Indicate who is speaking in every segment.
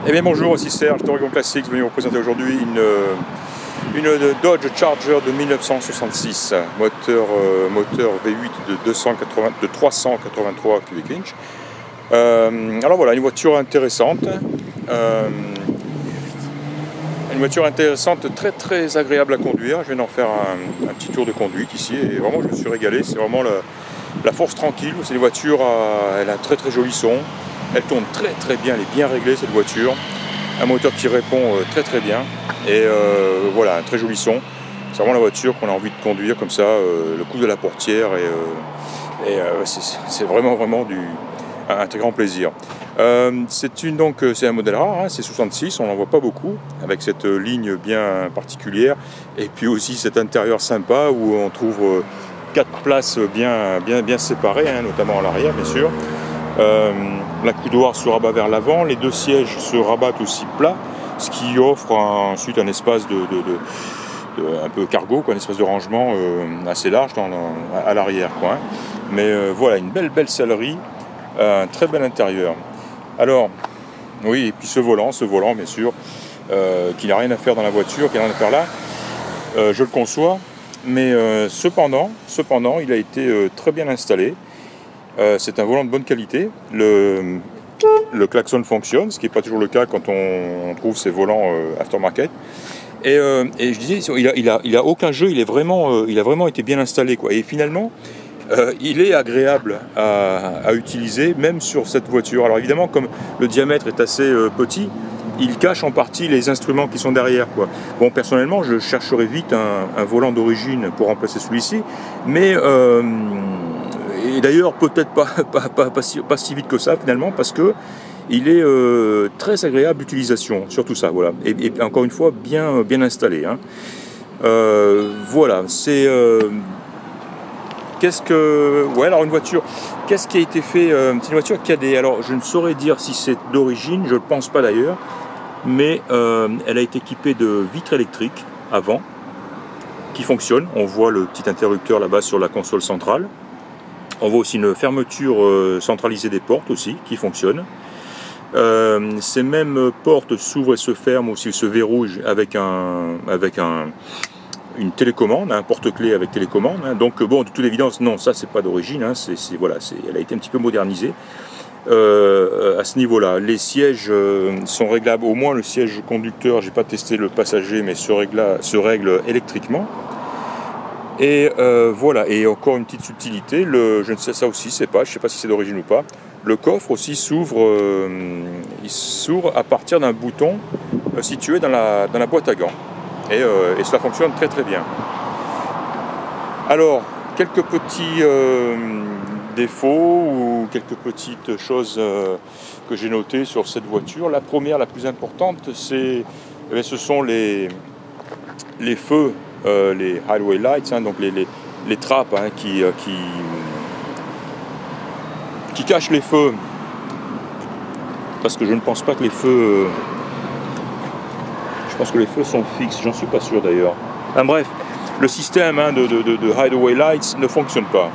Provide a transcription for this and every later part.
Speaker 1: Eh bien bonjour, ici Serge d'Oregon Classics, venu vous présenter aujourd'hui une Dodge Charger de 1966, moteur V8 de 383 cubic inch. Alors voilà, une voiture intéressante, très très agréable à conduire. Je viens d'en faire un petit tour de conduite ici et vraiment je me suis régalé. C'est vraiment la force tranquille. C'est une voiture, elle a un très très joli son. Elle tourne très très bien, elle est bien réglée cette voiture. Un moteur qui répond très très bien. Et voilà, un très joli son. C'est vraiment la voiture qu'on a envie de conduire comme ça, le coup de la portière. C'est vraiment un très grand plaisir. C'est un modèle rare, hein, c'est 66, on n'en voit pas beaucoup, avec cette ligne bien particulière. Et puis aussi cet intérieur sympa où on trouve 4 places bien séparées, hein, notamment à l'arrière bien sûr. La coudoir se rabat vers l'avant, les deux sièges se rabattent aussi plat, ce qui offre ensuite un espace un peu cargo, un espace de rangement assez large à l'arrière, hein. Mais voilà, une belle sellerie, un très bel intérieur. Alors, oui, et puis ce volant bien sûr, qui n'a rien à faire dans la voiture, qui n'a rien à faire là, je le conçois, mais cependant, il a été très bien installé. C'est un volant de bonne qualité. Le klaxon fonctionne, ce qui n'est pas toujours le cas quand on trouve ces volants aftermarket. Et je disais, il a aucun jeu, il a vraiment été bien installé, quoi. Et finalement, il est agréable à utiliser, même sur cette voiture. Alors évidemment, comme le diamètre est assez petit, il cache en partie les instruments qui sont derrière, quoi. Bon, personnellement, je chercherais vite un volant d'origine pour remplacer celui-ci, mais et d'ailleurs peut-être pas si vite que ça finalement, parce que il est très agréable d'utilisation, surtout ça, voilà. Et encore une fois, bien installé, hein. Voilà, c'est alors une voiture, qu'est-ce qui a été fait? C'est une voiture qui a alors je ne saurais dire si c'est d'origine, je ne pense pas d'ailleurs, mais elle a été équipée de vitres électriques avant, qui fonctionnent. On voit le petit interrupteur là-bas sur la console centrale. On voit aussi une fermeture centralisée des portes aussi, qui fonctionne. Ces mêmes portes s'ouvrent et se ferment, aussi se verrouillent avec une télécommande, un porte-clés avec télécommande, hein. Donc bon, de toute évidence, non, ça c'est pas d'origine, hein. Elle a été un petit peu modernisée à ce niveau-là. Les sièges sont réglables, au moins le siège conducteur, j'ai pas testé le passager, mais se règle électriquement. Et voilà, et encore une petite subtilité, je ne sais ça aussi, je sais pas si c'est d'origine ou pas. Le coffre aussi s'ouvre à partir d'un bouton situé dans la boîte à gants. Et cela fonctionne très très bien. Alors, quelques petits défauts ou quelques petites choses que j'ai notées sur cette voiture. La première, la plus importante, ce sont les feux, les highway lights, hein, donc les trappes, hein, qui cachent les feux. Parce que je ne pense pas que les feux... Je pense que les feux sont fixes, j'en suis pas sûr d'ailleurs. Enfin, bref, le système, hein, de highway lights ne fonctionne pas.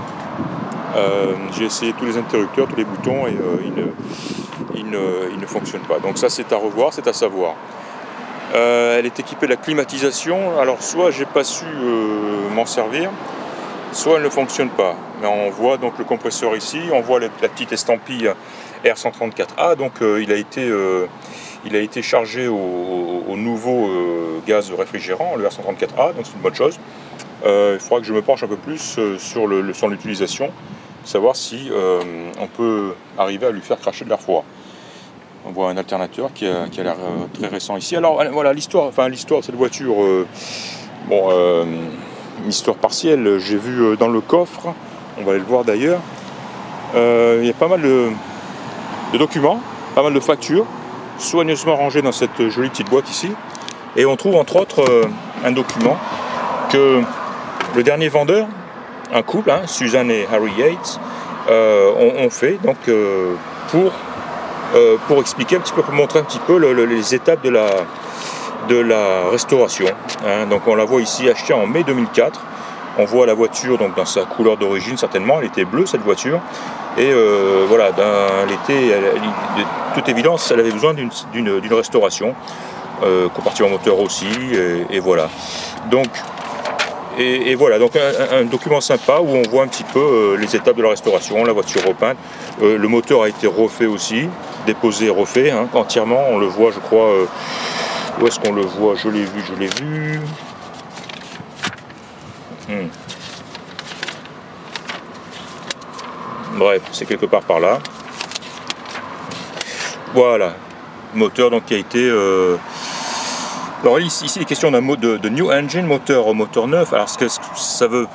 Speaker 1: J'ai essayé tous les interrupteurs, tous les boutons, et ils ne fonctionnent pas. Donc ça c'est à revoir, c'est à savoir. Elle est équipée de la climatisation. Alors soit j'ai pas su m'en servir, soit elle ne fonctionne pas. Mais on voit donc le compresseur ici, on voit la petite estampille R134A, donc il a été chargé au nouveau gaz réfrigérant, le R134A, donc c'est une bonne chose. Il faudra que je me penche un peu plus sur son utilisation, savoir si on peut arriver à lui faire cracher de l'air froid. On voit un alternateur qui a l'air très récent ici. Alors voilà, l'histoire de cette voiture, une histoire partielle. J'ai vu dans le coffre, on va aller le voir d'ailleurs, il y a pas mal de documents, pas mal de factures, soigneusement rangé dans cette jolie petite boîte ici, et on trouve entre autres un document que le dernier vendeur, un couple, hein, Susan et Harry Yates, ont fait donc pour expliquer un petit peu, pour montrer un petit peu les étapes de la restauration, hein. Donc on la voit ici achetée en mai 2004. On voit la voiture donc dans sa couleur d'origine, certainement, elle était bleue cette voiture, et voilà, elle était toute évidence, elle avait besoin d'une restauration. Compartiment moteur aussi, et voilà. Donc, voilà, donc un document sympa où on voit un petit peu les étapes de la restauration, la voiture repeinte. Le moteur a été refait aussi, déposé et refait, hein, entièrement. On le voit, je crois. Où est-ce qu'on le voit? Je l'ai vu. Bref, c'est quelque part par là. Voilà, moteur donc qui a été. Alors ici, il est question d'un mot de new engine, moteur neuf. Alors ce que ça veut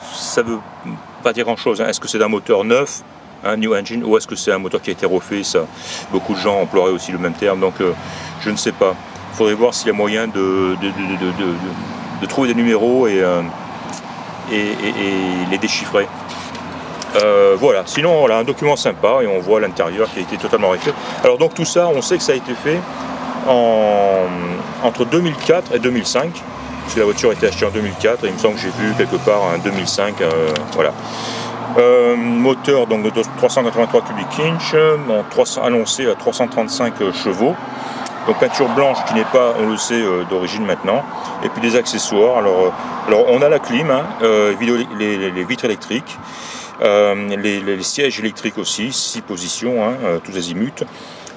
Speaker 1: pas dire grand chose. Hein. Est-ce que c'est un moteur neuf, un new engine, ou est-ce que c'est un moteur qui a été refait? Ça, beaucoup de gens emploieraient aussi le même terme. Donc je ne sais pas. Il faudrait voir s'il y a moyen de trouver des numéros et les déchiffrer. Voilà, sinon voilà, un document sympa et on voit l'intérieur qui a été totalement refait. Alors donc tout ça, on sait que ça a été fait entre 2004 et 2005, parce que la voiture a été achetée en 2004 et il me semble que j'ai vu quelque part en 2005, voilà. Moteur donc de 383 cubic inch, annoncé à 335 chevaux. Donc peinture blanche qui n'est pas, on le sait, d'origine maintenant. Et puis des accessoires. Alors on a la clim, hein, les vitres électriques, les sièges électriques aussi, 6 positions, hein, tous azimuts.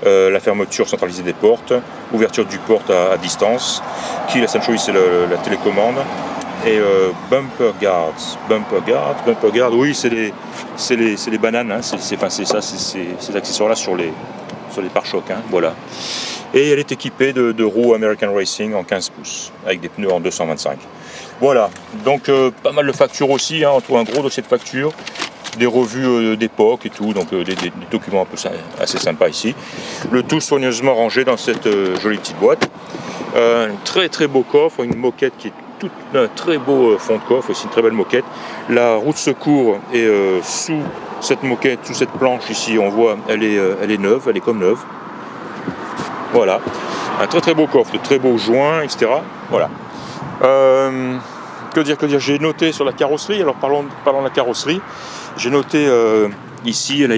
Speaker 1: La fermeture centralisée des portes, ouverture du porte à distance. La seule chose, c'est la télécommande. Et bumper guards, oui, c'est les bananes, hein, c'est ces accessoires-là sur les pare-chocs, hein, voilà. Et elle est équipée de roues American Racing en 15 pouces, avec des pneus en 225. Voilà, donc pas mal de factures aussi, hein, on trouve un gros dossier de factures, des revues d'époque et tout, donc des documents un peu assez sympas ici. Le tout soigneusement rangé dans cette jolie petite boîte. Un très très beau coffre, une moquette qui est un très beau fond de coffre, aussi une très belle moquette. La roue de secours est sous cette moquette, sous cette planche ici, on voit, elle est neuve, elle est comme neuve. Voilà, un très très beau coffre, de très beaux joints, etc. Voilà. Que dire, j'ai noté sur la carrosserie, alors parlons de la carrosserie, j'ai noté ici, elle a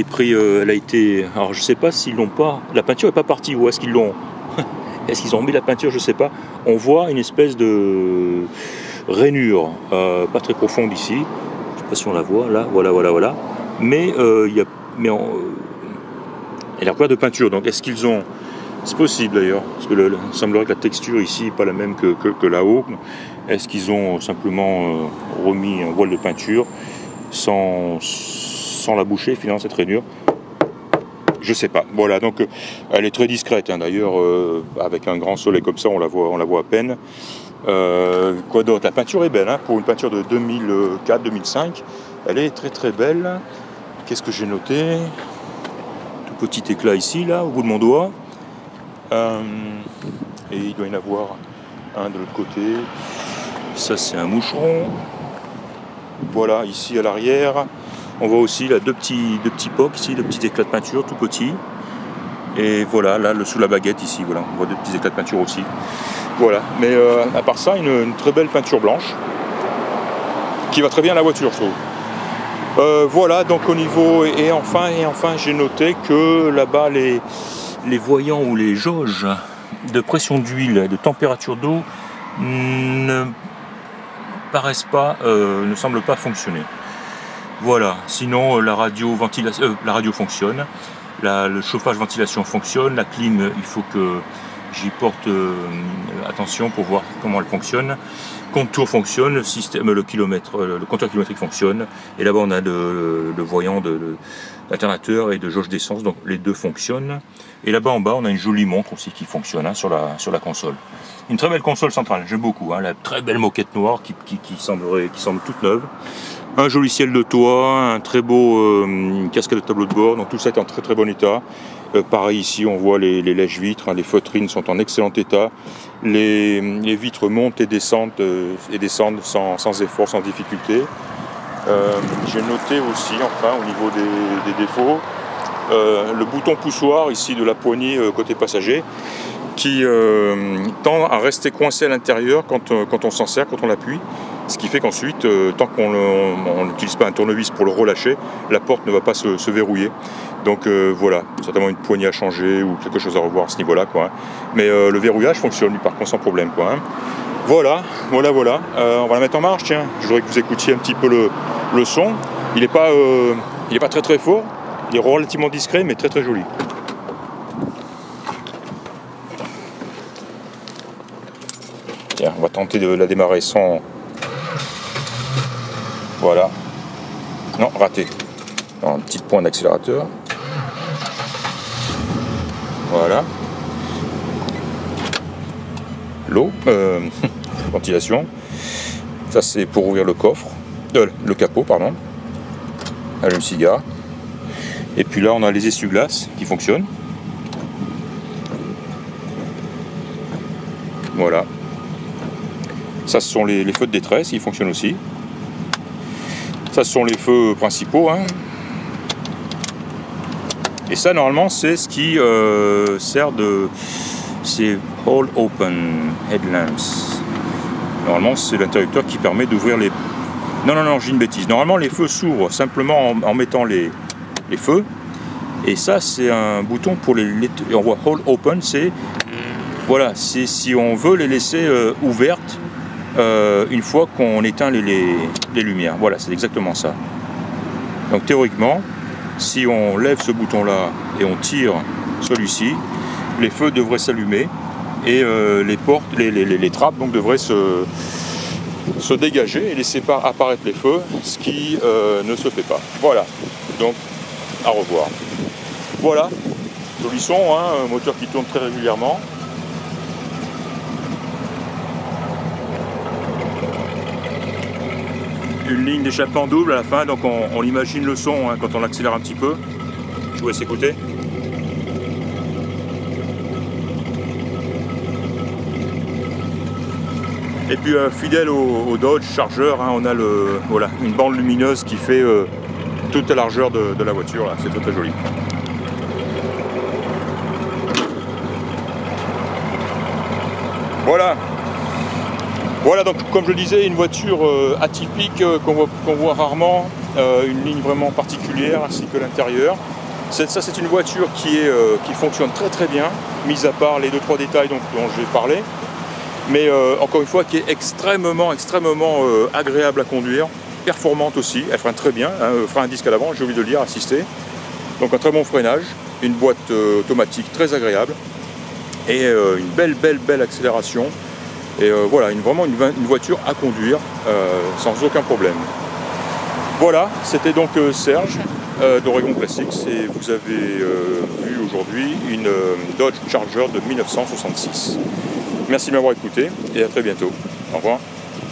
Speaker 1: été, alors je sais pas s'ils l'ont pas, la peinture n'est pas partie, ou est-ce qu'ils l'ont, est-ce qu'ils ont mis la peinture, je sais pas. On voit une espèce de rainure, pas très profonde ici, je sais pas si on la voit, là, voilà. Mais elle est recouverte de peinture, donc est-ce qu'ils ont, c'est possible d'ailleurs, parce que il semblerait que la texture ici n'est pas la même que là-haut. Est-ce qu'ils ont simplement remis un voile de peinture sans la boucher finalement cette rainure? Je sais pas. Voilà, donc elle est très discrète, hein, d'ailleurs, avec un grand soleil comme ça, on la voit à peine. Quoi d'autre? La peinture est belle, hein, pour une peinture de 2004-2005, elle est très très belle. Qu'est-ce que j'ai noté? Tout petit éclat ici, là, au bout de mon doigt. Et il doit y en avoir un de l'autre côté. Ça, c'est un moucheron. Voilà, ici à l'arrière, on voit aussi là, deux petits pocs ici, deux petits éclats de peinture tout petits. Et voilà, là, sous la baguette ici, voilà, on voit deux petits éclats de peinture aussi. Voilà, mais à part ça, une très belle peinture blanche qui va très bien à la voiture, je trouve. Voilà, donc au niveau, et enfin j'ai noté que là-bas les voyants ou les jauges de pression d'huile et de température d'eau ne semblent pas fonctionner. Voilà, sinon la radio fonctionne, le chauffage-ventilation fonctionne, la clim, il faut que j'y porte attention pour voir comment elle fonctionne. Contour fonctionne, le compteur kilométrique fonctionne, et là-bas on a le voyant d'alternateur et de jauge d'essence, donc les deux fonctionnent. Et là-bas en bas on a une jolie montre aussi qui fonctionne, hein, sur la console. Une très belle console centrale, j'aime beaucoup, hein, la très belle moquette noire qui semble toute neuve. Un joli ciel de toit, un très beau cascade de tableau de bord, donc tout ça est en très très bon état. Pareil ici, on voit les lèche-vitres, hein, les feutrines sont en excellent état. Les vitres montent et descendent sans effort, sans difficulté. J'ai noté aussi, enfin, au niveau des défauts, le bouton poussoir ici de la poignée côté passager, qui tend à rester coincé à l'intérieur quand on s'en sert, quand on l'appuie. Ce qui fait qu'ensuite, tant qu'on n'utilise pas un tournevis pour le relâcher, la porte ne va pas se verrouiller. Donc voilà, certainement une poignée à changer ou quelque chose à revoir à ce niveau-là, quoi. Mais le verrouillage fonctionne lui par contre sans problème, quoi. Voilà. On va la mettre en marche, tiens. Je voudrais que vous écoutiez un petit peu le son. Il n'est pas très très fort, il est relativement discret mais très très joli. Tiens, on va tenter de la démarrer sans... Voilà. Non, raté. Un petit point d'accélérateur. Voilà. L'eau, ventilation. Ça c'est pour ouvrir le coffre, le capot, pardon. Allume-cigare. Et puis là on a les essuie-glaces qui fonctionnent. Voilà. Ça ce sont les feux de détresse, ils fonctionnent aussi. Ça ce sont les feux principaux, hein. Et ça normalement c'est ce qui sert de... c'est All Open Headlamps. Normalement c'est l'interrupteur qui permet d'ouvrir les... Non, j'ai une bêtise. Normalement les feux s'ouvrent simplement en mettant les feux. Et ça c'est un bouton pour les... On voit All Open, c'est... Voilà, c'est si on veut les laisser ouvertes une fois qu'on éteint les lumières. Voilà, c'est exactement ça. Donc théoriquement, si on lève ce bouton-là et on tire celui-ci, les feux devraient s'allumer et les portes, les trappes donc devraient se dégager et laisser apparaître les feux, ce qui ne se fait pas. Voilà, donc à revoir. Voilà, joli son, hein, un moteur qui tourne très régulièrement. Une ligne d'échappement double à la fin, donc on imagine le son, hein, quand on accélère un petit peu. Je vous laisse écouter. Et puis fidèle au Dodge Charger, hein, on a voilà, une bande lumineuse qui fait toute la largeur de la voiture. C'est très très joli. Voilà, donc comme je le disais, une voiture atypique qu'on voit rarement, une ligne vraiment particulière ainsi que l'intérieur. Ça c'est une voiture qui fonctionne très très bien, mis à part les 2-3 détails dont j'ai parlé. Mais encore une fois qui est extrêmement agréable à conduire, performante aussi, elle freine très bien, hein, frein à disque à l'avant, j'ai oublié de le dire, assisté. Donc un très bon freinage, une boîte automatique très agréable et une belle accélération. Et voilà, vraiment une voiture à conduire sans aucun problème. Voilà, c'était donc Serge d'Oregon Classics et vous avez vu aujourd'hui une Dodge Charger de 1966. Merci de m'avoir écouté et à très bientôt. Au revoir.